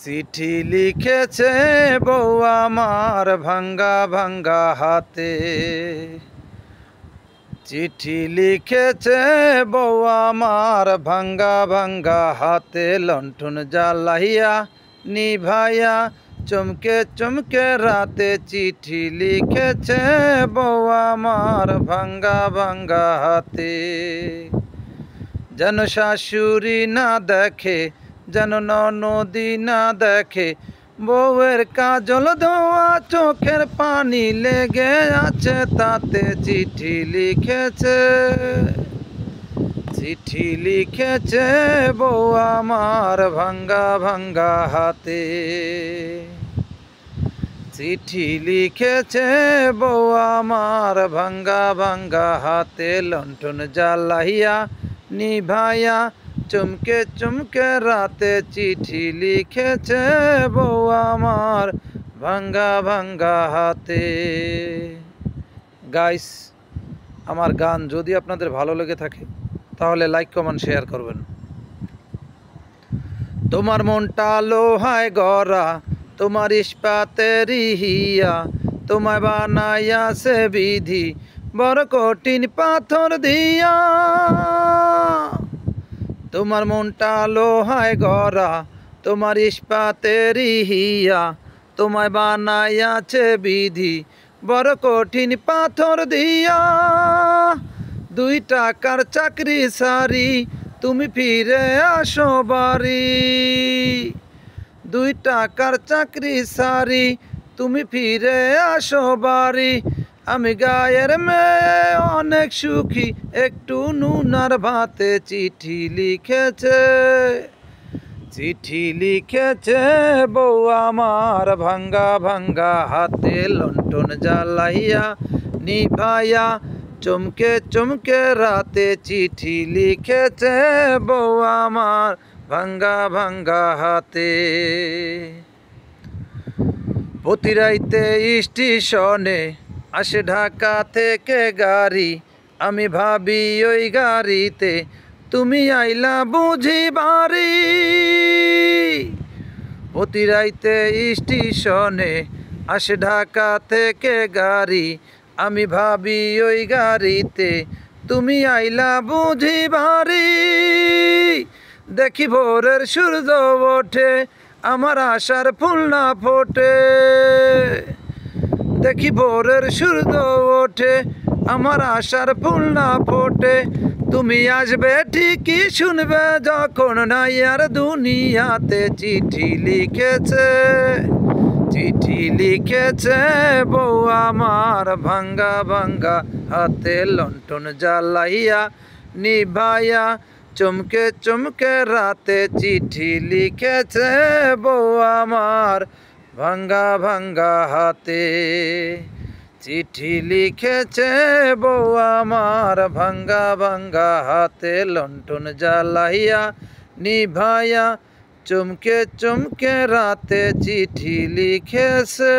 চিঠি লিখেছে বউ আমার ভাঙ্গা ভাঙ্গা হাতে। চিঠি লিখেছে বউ আমার ভাঙ্গা ভাঙ্গা হাতে। লণ্ঠন জ্বালাইয়া নিভাইয়া চমকে চমকে রাতে। চিঠি লিখেছে বউ আমার ভাঙ্গা ভাঙ্গা হাতে। যেন শাশুড়ি না দেখে, যেন ননদি না দেখে, বউয়ের কাজল ধোয়া চোখের পানি লেগে আছে তাতে। চিঠি লিখেছে, চিঠি লিখেছে বউ আমার ভাঙ্গা ভাঙ্গা হাতে। চিঠি লিখেছে বউ আমার ভাঙ্গা ভাঙ্গা হাতে। লণ্ঠন জ্বালাইয়া নিভাইয়া চমকে চমকে রাতে। চিঠি লিখেছে বউ আমার ভাঙ্গা ভাঙ্গা হাতে। গাইস, আমার গান যদি আপনাদের ভালো লেগে থাকে তাহলে লাইক কমেন্ট শেয়ার করবেন। তোমার মনটা লোহায় গড়া, তোমার ইস্পাতের হিয়া, তোমায় বানাইয়াছে বিধি বড় কঠিন পাথর দিয়া। তোমার মনটা লোহায় গড়া, তোমার ইস্পাতের হিয়া, তোমায় বানাইয়াছে বিধি বড় কঠিন পাথর দিয়া। 2 টাকার চাকরি সারি তুমি ফিরে আসো বাড়ি। 2 টাকার চাকরি সারি তুমি ফিরে আসো বাড়ি। আমি গায়ের মেয়ে অনেক সুখী একটু নুন আর ভাতে। চিঠি লিখেছে, চিঠি লিখেছে বউ আমার ভাঙ্গা ভাঙ্গা হাতে। লণ্ঠন জ্বালাইয়া নিভাইয়া চমকে চমকে রাতে। চিঠি লিখেছে বউ আমার ভাঙ্গা ভাঙ্গা হাতে। প্রতি রাইতে স্টেশনে আসে ঢাকা থেকে গাড়ি, আমি ভাবি ওই গাড়িতে তুমি আইলা বুঝি বাড়ি। প্রতি রাইতে স্টেশনে আসে ঢাকা থেকে গাড়ি, আমি ভাবি ওই গাড়িতে তুমি আইলা বুঝি বাড়ি। দেখি ভোরের সূর্য ওঠে আমার আশার ফুল না ফোটে। দেখি ভোরের সূর্য ওঠে আমার আশার ফুল না ফোটে। তুমি আসবে ঠিকই শুনবে যখন নাই আর দুনিয়াতে। চিঠি লিখেছে, চিঠি লিখেছে বউ আমার ভাঙ্গা ভাঙ্গা হাতে। লণ্ঠন জ্বালাইয়া নিভাইয়া চমকে চমকে রাতে। চিঠি লিখেছে বউ আমার ভাঙ্গা ভাঙ্গা হাতে। চিঠি লিখেছে বউ আমার ভাঙ্গা ভাঙ্গা হাতে। লণ্ঠন জ্বালাইয়া নিভাইয়া চমকে চমকে রাতে। চিঠি লিখেছে।